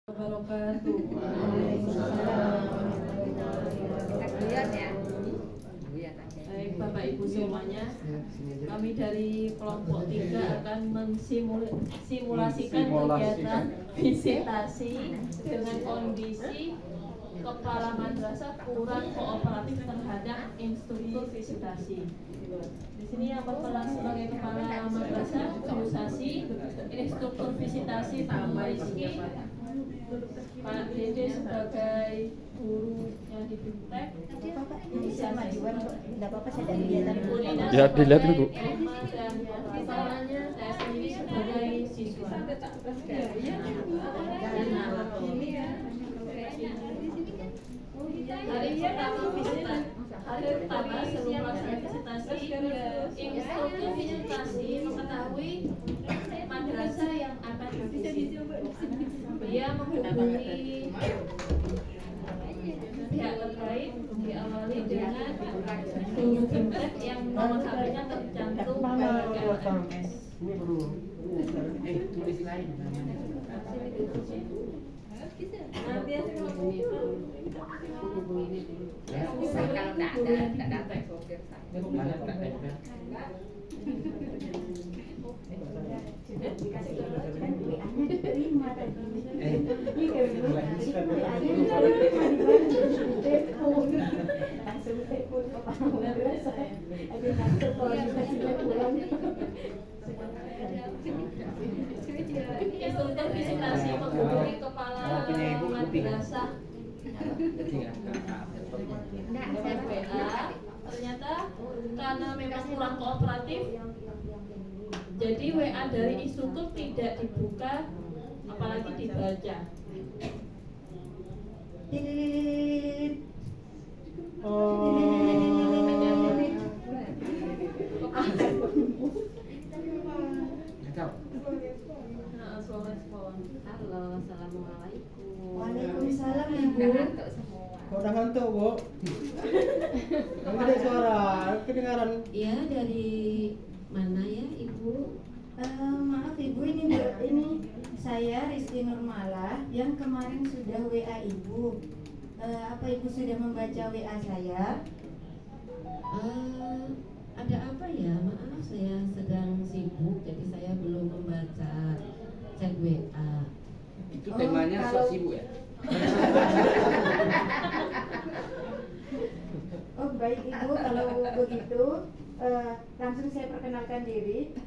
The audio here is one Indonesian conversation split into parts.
Wabarakatuh. Baik Bapak Ibu semuanya, kami dari kelompok 3 akan mensimulasikan kegiatan visitasi dengan kondisi kepala madrasah kurang kooperatif terhadap instruktur visitasi. Di sini yang berperan sebagai kepala madrasah visitasi, instruktur visitasi Pak Maiski, Pak Dede sebagai guru yang di Bimtek. Bisa majuan kok, tidak apa-apa saya dari lihat. Ya, dilihatin Bu. Dan kepalanya saya sendiri sebagai siswa. Hari pertama sebelum melaksanakan visitasi, instruktur visitasi mengetahui madrasah yang akan divisit. Dia menghubungi pihak terkait, diawali dengan guru Bimtek yang nomor HP-nya tercantum pada LMS. Ini perlu. Tulis lain namanya. Nanti Kalau tidak datang sopir saya. Mana praktek? Dikasih kan WA-nya diterima tadi. Langsung telepon ke Pak Madrasah. Ada kantor kalau dikasih pulang. instruktur visitasi menghubungi kepala madrasah lewat WA. Ternyata karena memang kurang kooperatif, jadi WA dari instruktur tidak dibuka, apalagi dibaca. Halo, assalamualaikum. Waalaikumsalam Ibu. Ngantuk semua. Kok udah ngantuk, Bu? Enggak ada suara, kedengaran. Iya, dari mana ya Ibu? Maaf Ibu, ini saya Rizky Nurmala yang kemarin sudah WA Ibu. Apa Ibu sudah membaca WA saya? Ada apa ya? Maaf, saya sedang sibuk, jadi saya belum membaca chat WA. Itu temanya sok sibuk ya? Oh baik Ibu, kalau begitu langsung saya perkenalkan diri.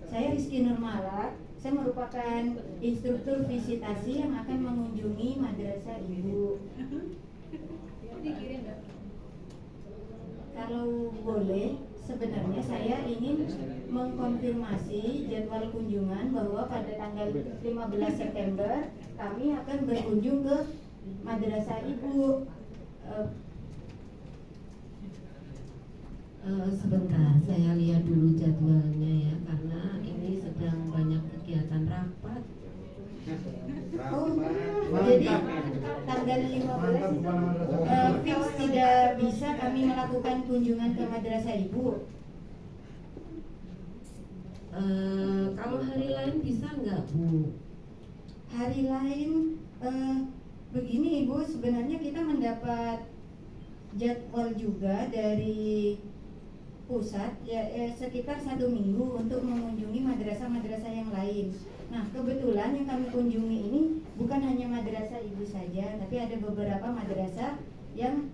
Saya Rizky Nurmala. Saya merupakan instruktur visitasi yang akan mengunjungi madrasah Ibu. Kalau boleh, sebenarnya saya ingin mengkonfirmasi jadwal kunjungan bahwa pada tanggal 15 September kami akan berkunjung ke madrasah Ibu. Sebentar, saya lihat dulu jadwalnya ya, karena ini sedang banyak kegiatan rapat. Oh, jadi tanggal 15 itu fix tidak bisa kami melakukan kunjungan ke madrasah Ibu. Kalau hari lain bisa nggak Bu? Hari lain begini Ibu, sebenarnya kita mendapat jadwal juga dari pusat ya, sekitar 1 minggu untuk mengunjungi madrasah-madrasah yang lain. Nah kebetulan yang kami kunjungi ini bukan hanya madrasah Ibu saja, tapi ada beberapa madrasah yang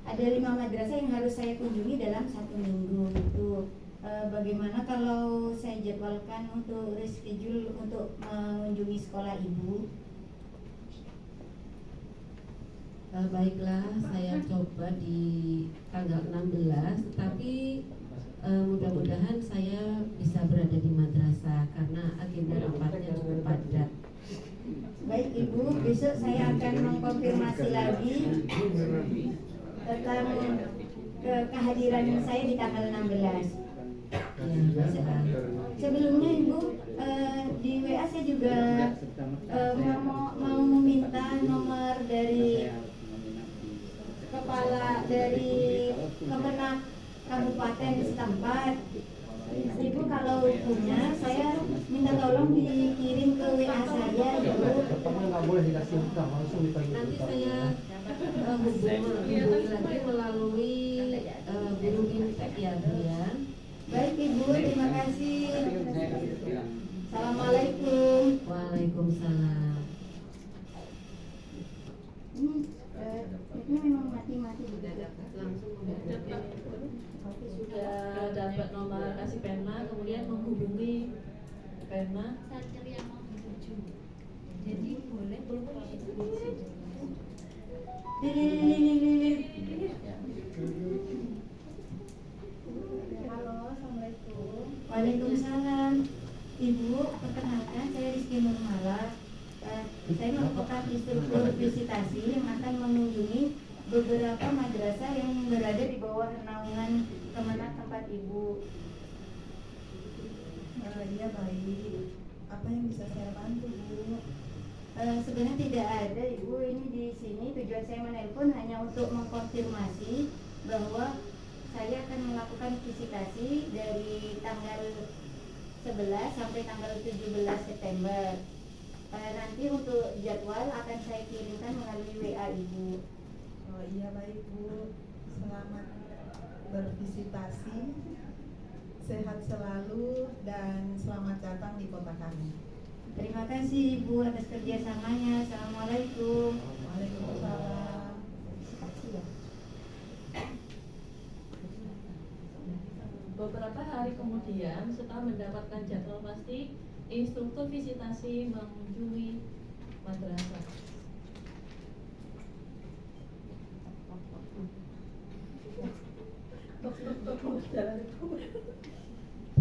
ada 5 madrasah yang harus saya kunjungi dalam 1 minggu itu. Bagaimana kalau saya jadwalkan untuk reschedule untuk mengunjungi sekolah Ibu? Baiklah, saya coba di tanggal 16, tapi mudah-mudahan saya bisa berada di madrasah karena agenda rapatnya cukup padat. Baik Ibu, besok saya akan mengkonfirmasi lagi tentang kehadiran saya di tanggal 16. Ya, baiklah. Sebelumnya Ibu, di WA saya juga mau meminta nomor dari kepala dari Kemenak kabupaten setempat. Ibu kalau punya, saya minta nggak boleh dikasih utang, langsung ditagih Nanti utang. saya hubungi lagi melalui guru Bintek ya Bu ya. Baik Ibu, terima kasih. Assalamualaikum. Waalaikumsalam. Ini memang mati-mati Langsung Oke, Sudah dapat nomor kasih pena, kemudian menghubungi pena. Jadi boleh belum Halo, assalamualaikum. Waalaikumsalam. Ibu, perkenalkan saya Rizky Nurmala. Saya merupakan instruktur visitasi yang akan mengunjungi beberapa madrasah yang berada di bawah naungan Kemenak tempat Ibu. Iya baik. Apa yang bisa saya bantu, Bu? Sebenarnya tidak ada Ibu, ini di sini tujuan saya menelpon hanya untuk mengkonfirmasi bahwa saya akan melakukan visitasi dari tanggal 11 sampai tanggal 17 September. Nanti untuk jadwal akan saya kirimkan melalui WA Ibu. Oh iya baik, Bu. Selamat bervisitasi. Sehat selalu dan selamat datang di kota kami. Terima kasih Ibu atas kerjasamanya. Assalamualaikum. Waalaikumsalam. Beberapa hari kemudian, setelah mendapatkan jadwal pasti, instruktur visitasi mengunjungi madrasah.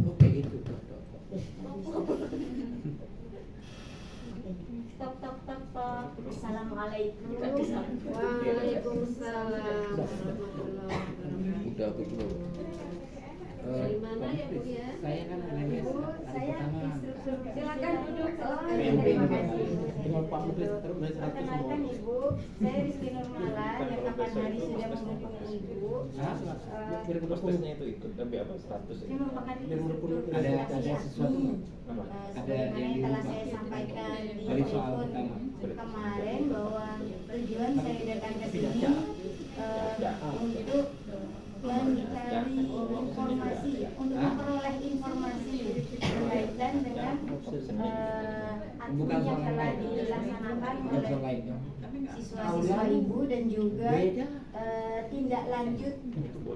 Oke gitu. Tok tok tok tok. Assalamualaikum. Waalaikumsalam warahmatullahi wabarakatuh. Udah belum? Dari mana ya Bu ya? Saya kan NMS. Bu, saya instruktur. Silakan duduk. PMP Terima kasih. dengan Pak Menteri terus 100 Perkenalkan Ibu, saya Rizky Nurmala yang kapan hari sudah menghubungi Ibu. Prosesnya itu ikut tapi apa status Ini ya? merupakan ada sesuatu Apa? sebagaimana yang telah saya sampaikan di Dari soal telepon pertama. kemarin bahwa tujuan saya datang ke sini untuk mencari informasi, untuk memperoleh informasi berkaitan dengan admin yang telah dilaksanakan oleh siswa-siswa Ibu dan juga tindak lanjut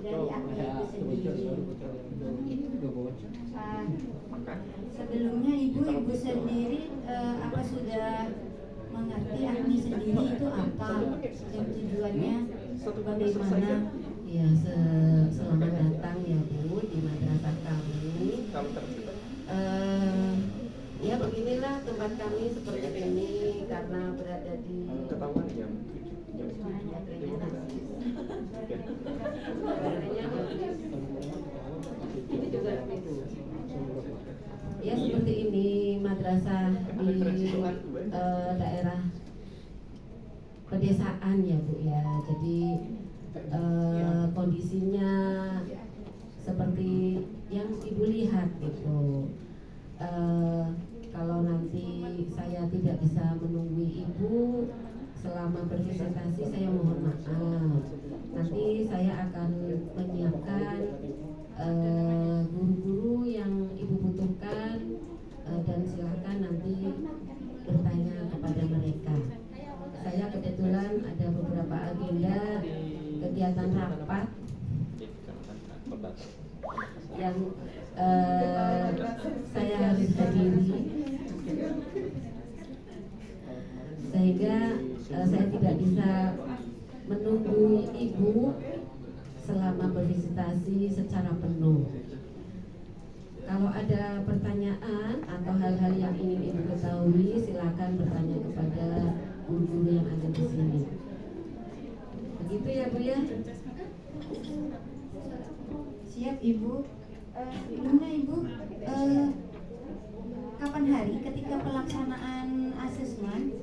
dari admin itu sendiri. Ini juga bocor. Sebelumnya ibu sendiri apa sudah mengerti AHMI sendiri itu apa dan tujuannya bagaimana? Ya, selamat datang ya Bu di madrasah kami. Ya beginilah tempat kami seperti ini karena berada di Ketahuan jam 7 ini juga ya seperti ini madrasah di daerah pedesaan ya Bu ya. Jadi kondisinya seperti yang Ibu lihat gitu. Kalau nanti saya tidak bisa menunggui Ibu selama bervisitasi, saya mohon maaf. Nanti saya akan menyiapkan guru-guru yang Ibu butuhkan dan silakan nanti bertanya kepada mereka. Saya kebetulan ada beberapa agenda kegiatan rapat yang saya harus hadiri, sehingga saya tidak bisa menunggu Ibu selama bervisitasi secara penuh. Kalau ada pertanyaan atau hal-hal yang ingin Ibu ketahui, silakan bertanya kepada guru-guru yang ada di sini. Begitu ya Bu ya. Siap Ibu. Sebelumnya Ibu, kapan hari ketika pelaksanaan asesmen?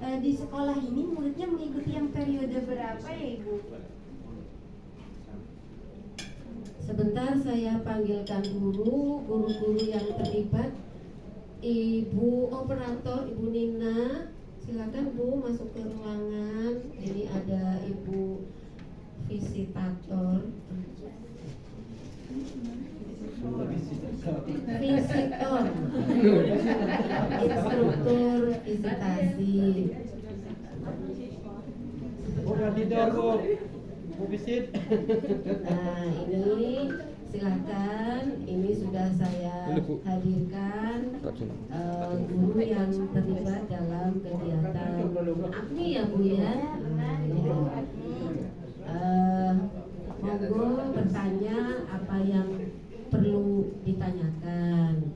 Nah, di sekolah ini muridnya mengikuti yang periode berapa ya Ibu? Sebentar saya panggilkan guru-guru yang terlibat. Ibu operator, Ibu Nina, Silakan Bu masuk ke ruangan. Ini ada Ibu visitator. Visitor. Instruktur visitasi. Bukan tidur Bu. Bu visit. Nah, ini silakan. Ini sudah saya hadirkan guru yang terlibat dalam kegiatan AKMI ya Bu ya. Monggo bertanya apa yang perlu ditanyakan.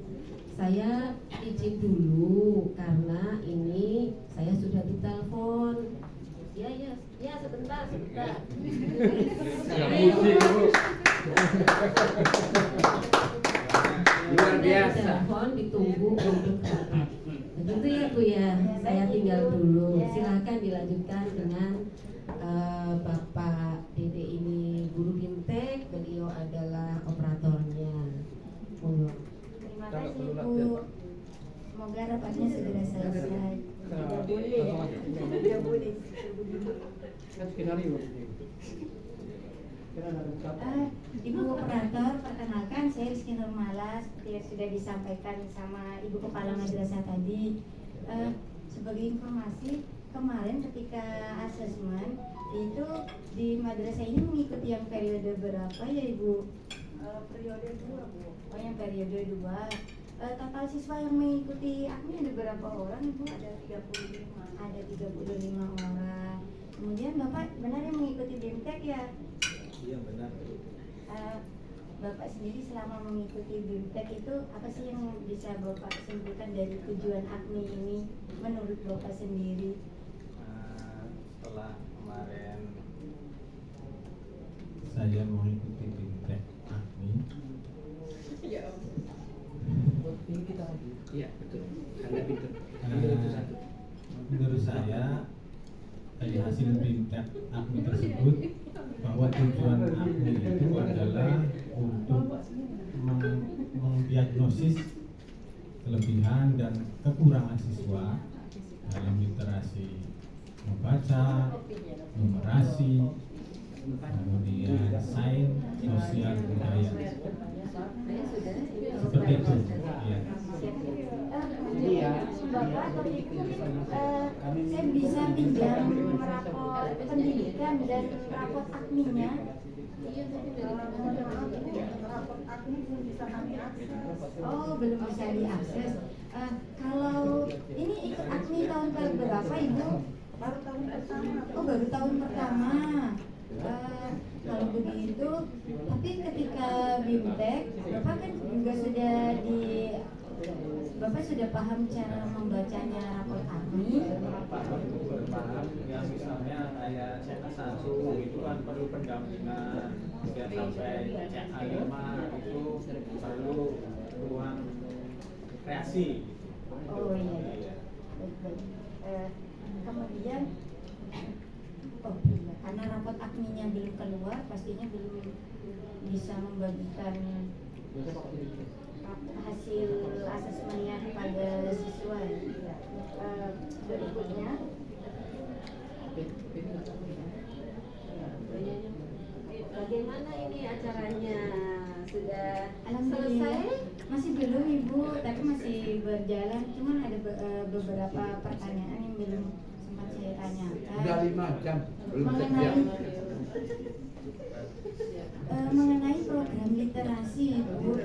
Saya izin dulu karena ini saya sudah ditelepon. Ya sebentar. Luar biasa. Telepon ditunggu untuk rapat. Begitu ya Bu ya. Saya tinggal dulu. Silakan dilanjutkan dengan Bapak Dede ini guru BIMTEK, beliau adalah operatornya. Monggo. Terima kasih Bu. Semoga rapatnya segera selesai. Tidak boleh. Kan skenario. Ibu operator, perkenalkan saya Rizky Nurmala seperti yang sudah disampaikan sama Ibu Kepala Madrasah tadi. Sebagai informasi, kemarin ketika asesmen itu di madrasah ini mengikuti yang periode berapa ya Ibu? Periode 2 Bu. Oh yang periode 2. Total siswa yang mengikuti AKMI ada berapa orang Ibu? Ada 35. Ada 35 orang. Kemudian Bapak benar yang mengikuti BIMTEK ya? Iya benar. Bapak sendiri selama mengikuti BIMTEK itu apa sih yang bisa Bapak simpulkan dari tujuan AKMI ini menurut Bapak sendiri? Setelah kemarin saya mengikuti BIMTEK AKMI, Ini kita lagi. Iya betul. Anda pintar. menurut saya dari hasil BIMTEK AKMI tersebut bahwa tujuan AKMI itu adalah untuk mendiagnosis kelebihan dan kekurangan siswa dalam literasi membaca, numerasi, kemudian sains, sosial, budaya. Seperti itu. Ya. Bapak saya bisa pinjam rapor pendidikan dan rapor AKMI-nya. Rapor AKMI belum bisa kami akses. Oh, belum bisa diakses. Kalau ini ikut AKMI tahun berapa Ibu? Baru tahun pertama. Oh, baru tahun pertama. Kalau begitu, tapi ketika BIMTEK, Bapak kan juga Bapak sudah paham cara membacanya rapor AKMI? berpaham yang misalnya kayak CA1 itu kan perlu pendampingan, kemudian sampai CA5 itu perlu ruang kreasi. Oh iya. Baik. Kemudian karena rapot AKMI-nya belum keluar, pastinya belum bisa membagikan hasil asesmennya kepada siswa. Berikutnya, Bagaimana ini acaranya? Sudah alhamdulillah selesai? masih belum Ibu, tapi masih berjalan. Cuman ada beberapa pertanyaan yang belum sempat saya tanyakan. Udah 5 jam belum kerja. Mengenai program literasi Ibu,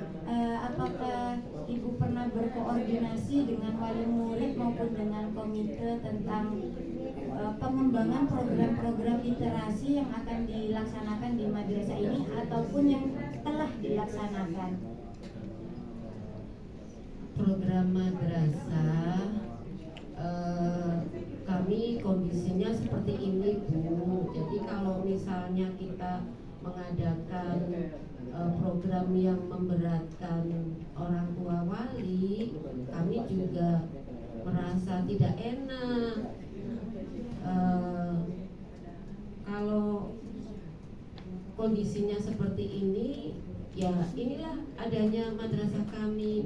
apakah Ibu pernah berkoordinasi dengan wali murid maupun dengan komite tentang pengembangan program-program literasi yang akan dilaksanakan di madrasah ini ataupun yang telah dilaksanakan? Program madrasah kami kondisinya seperti ini Bu. Jadi kalau misalnya kita mengadakan program yang memberatkan orang tua wali, kami juga merasa tidak enak. Kalau kondisinya seperti ini, ya inilah adanya madrasah kami.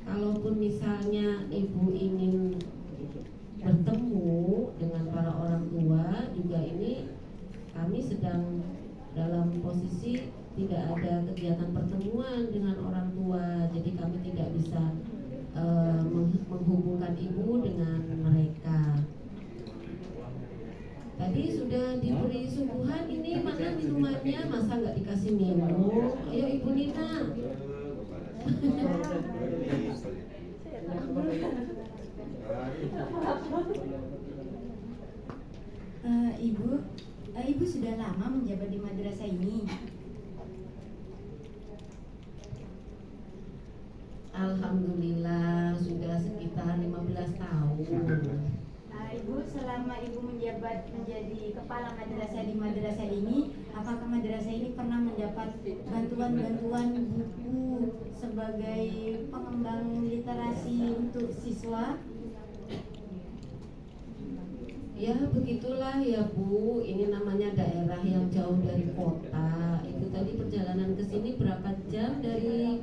Kalaupun misalnya ibu ingin kami sedang dalam posisi tidak ada kegiatan pertemuan dengan orang tua, jadi kami tidak bisa menghubungkan ibu dengan mereka. Tadi sudah diberi suguhan, ini mana minumannya, masa nggak dikasih minum? Ayo Ibu Nina. Ibu sudah lama menjabat di madrasah ini. Alhamdulillah sudah sekitar 15 tahun. Ibu, selama Ibu menjabat menjadi kepala madrasah di madrasah ini, apakah madrasah ini pernah mendapat bantuan-bantuan buku sebagai pengembang literasi untuk siswa? Ya begitulah ya Bu, ini namanya daerah yang jauh dari kota. Itu tadi perjalanan ke sini berapa jam dari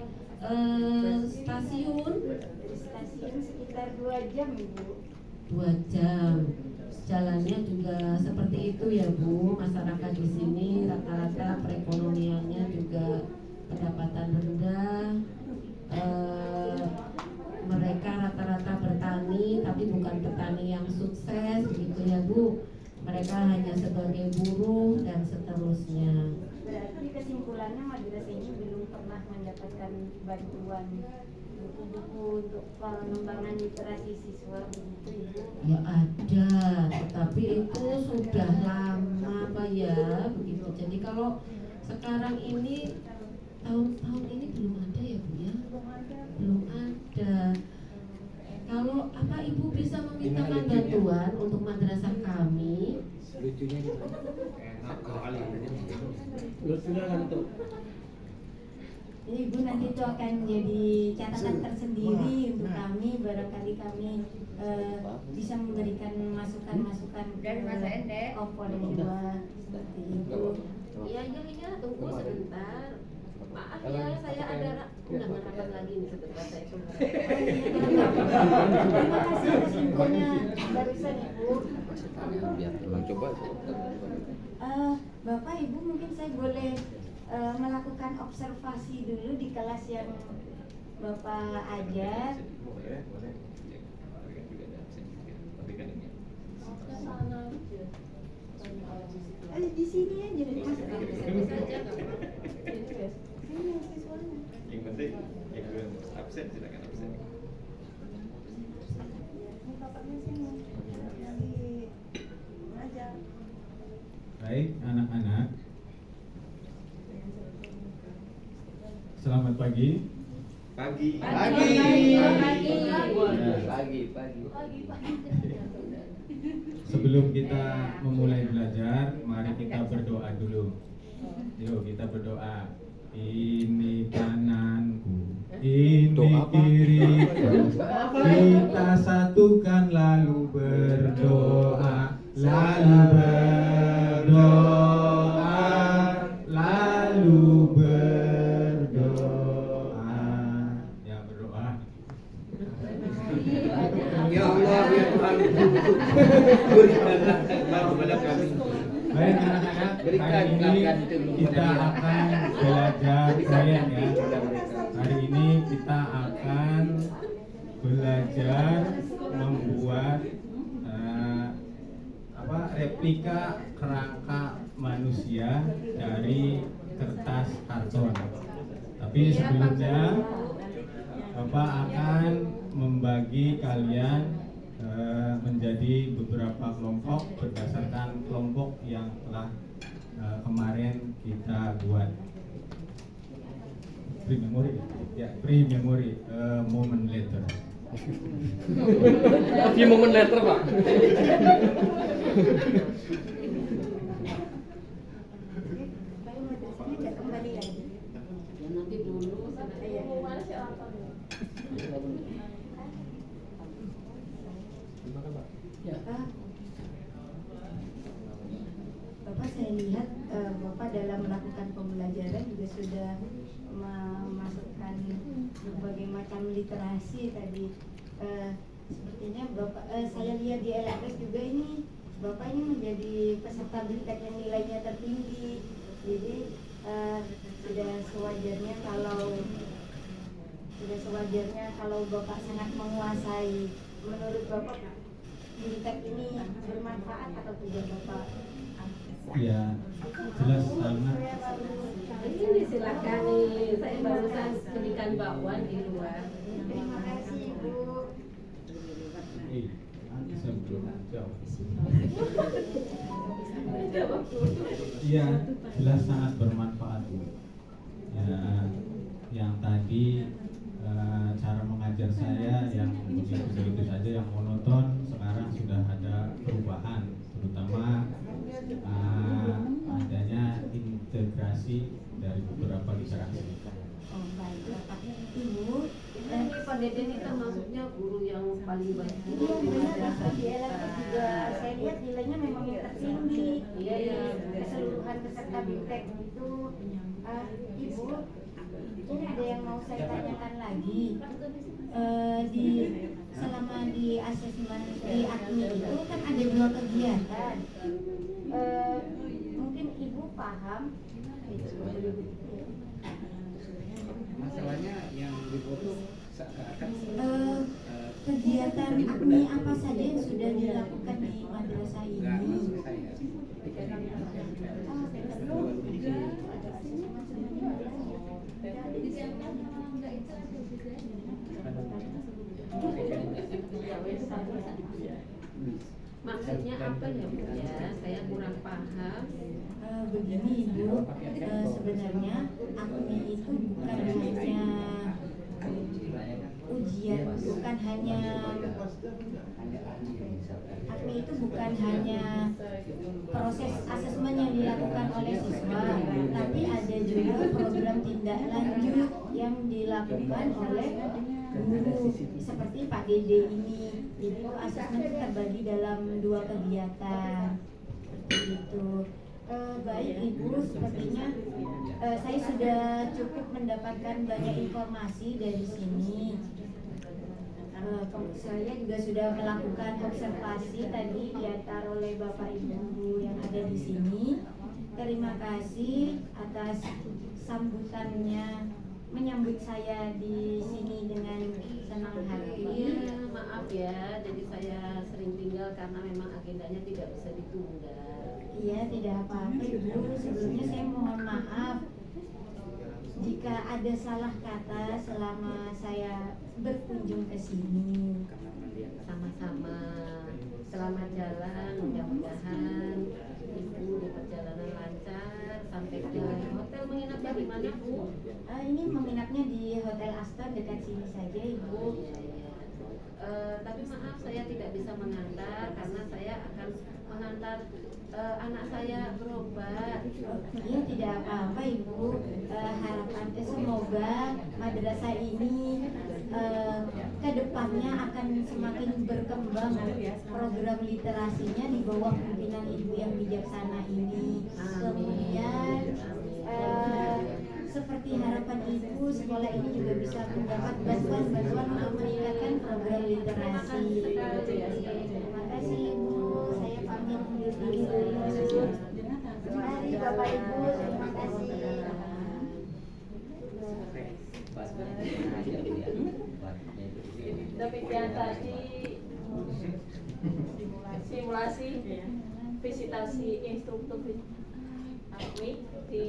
stasiun? Dari stasiun sekitar 2 jam Ibu. 2 jam. Jalannya juga seperti itu ya Bu. Masyarakat di sini rata-rata perekonomiannya juga pendapatan rendah. Mereka rata-rata bertani, tapi bukan petani yang sukses, gitu ya Bu. Mereka hanya sebagai buruh dan seterusnya. Berarti kesimpulannya madrasah ini belum pernah mendapatkan bantuan buku-buku untuk pengembangan literasi siswa, begitu Ibu? Ya ada, tetapi itu sudah lama Pak ya, begitu. Jadi kalau sekarang ini tahun ini belum ada ya Bu ya? Belum ada. Kalau apa Ibu bisa memintakan bantuan untuk madrasah kami? Lucunya enak kali. Lucunya kan tuh. Ibu, nanti itu akan jadi catatan tersendiri untuk kami. Barangkali kami bisa memberikan masukan-masukan Dari masa endek. komponen 2 seperti itu. Iya, tunggu sebentar. Maaf ya, saya ada undangan rapat lagi nih sebentar saya tunggu. Terima kasih atas infonya barusan Ibu. Biar teman coba. Bapak Ibu, mungkin saya boleh melakukan observasi dulu di kelas yang Bapak ajar. Boleh. Mereka juga ada absen juga. Tapi kan ini. Di sini aja di kelas. Yang penting yang absen silakan absen. Baik anak-anak, selamat pagi. Pagi. Sebelum kita memulai belajar, mari kita berdoa dulu. Yuk kita berdoa. Ini kananku, ini kiriku, kita satukan lalu berdoa, Ya berdoa. Ya Allah, ya Tuhan, berikanlah hikmah kepada kami. Baik anak-anak, hari ini kita akan belajar ya. Hari ini kita akan belajar membuat replika kerangka manusia dari kertas karton. Tapi sebelumnya Bapak akan membagi kalian menjadi beberapa kelompok berdasarkan kelompok yang telah kemarin kita buat. Pre-memory, moment later. Few moment later, Pak. Supaya madrasahnya nggak kembali lagi. Ya nanti dulu Mana sih orang tua? Bapak, saya lihat Bapak dalam melakukan pembelajaran juga sudah memasukkan berbagai macam literasi tadi. Sepertinya Bapak, saya lihat di LMS juga ini Bapak ini menjadi peserta BIMTEK yang nilainya tertinggi. Jadi sudah sewajarnya kalau Bapak sangat menguasai. Menurut Bapak BIMTEK ini bermanfaat atau tidak Bapak? Ya, jelas sangat. Ini silakan nih, saya barusan berikan bakwan di luar. Terima kasih Ibu. Nanti saya belum jawab. Iya, jelas sangat bermanfaat. Ya, yang tadi cara mengajar saya yang begitu saja yang monoton, sekarang sudah ada perubahan, terutama adanya integrasi dari beberapa literasi. Oh baik, Bapak. Ibu, Ini Pak Deden itu maksudnya guru yang paling baik. iya benar Bapak, di LMP juga saya lihat nilainya memang yang tertinggi dari keseluruhan peserta BIMTEK itu. Ibu, ini ada yang mau saya tanyakan lagi. Selama di asesmen di AKMI itu kan ada 2 kegiatan. Mungkin Ibu paham. Masalahnya yang difoto seakan-akan Kegiatan AKMI apa saja yang sudah dilakukan di madrasah ini? nggak maksud saya. Ketika Maksudnya apa ya Bu ya? Saya kurang paham. Begini Ibu, sebenarnya AKMI itu bukan hanya ujian, bukan hanya AKMI itu bukan hanya proses asesmen yang dilakukan oleh siswa, tapi ada juga program tindak lanjut yang dilakukan oleh guru seperti Pak Dede ini. Jadi asesmen itu terbagi dalam 2 kegiatan seperti itu. Baik Ibu, sepertinya saya sudah cukup mendapatkan banyak informasi dari sini. Saya juga sudah melakukan observasi tadi diantar oleh Bapak Ibu yang ada di sini. Terima kasih atas sambutannya, menyambut saya di sini dengan senang hati. Maaf ya, jadi saya sering tinggal karena memang agendanya tidak bisa ditunda. Iya, tidak apa-apa Ibu. Sebelumnya saya mohon maaf jika ada salah kata selama saya berkunjung ke sini. Sama-sama. Selamat jalan, mudah-mudahan Ibu di perjalanan lancar sampai ke hotel. Menginapnya di mana Bu? Ini menginapnya di Hotel Aston dekat sini saja Ibu. Tapi maaf saya tidak bisa mengantar karena saya akan mengantar anak saya berobat. Iya, tidak apa-apa Ibu. Harapan semoga madrasah ini kedepannya akan semakin berkembang program literasinya di bawah pimpinan Ibu yang bijaksana ini. Kemudian seperti harapan Ibu, sekolah ini juga bisa mendapat bantuan-bantuan untuk meningkatkan program literasi. Terima kasih Ibu. Saya pamit undur diri dulu. Mari Bapak Ibu, terima kasih. Demikian tadi simulasi visitasi instruktur AKMI di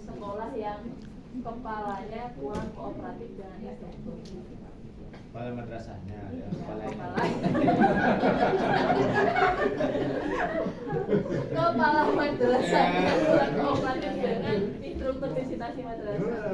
sekolah yang kepalanya kurang kooperatif dengan instruktur. Kepala madrasahnya ya, Kepala madrasahnya kurang kooperatif dengan instruktur visitasi madrasah.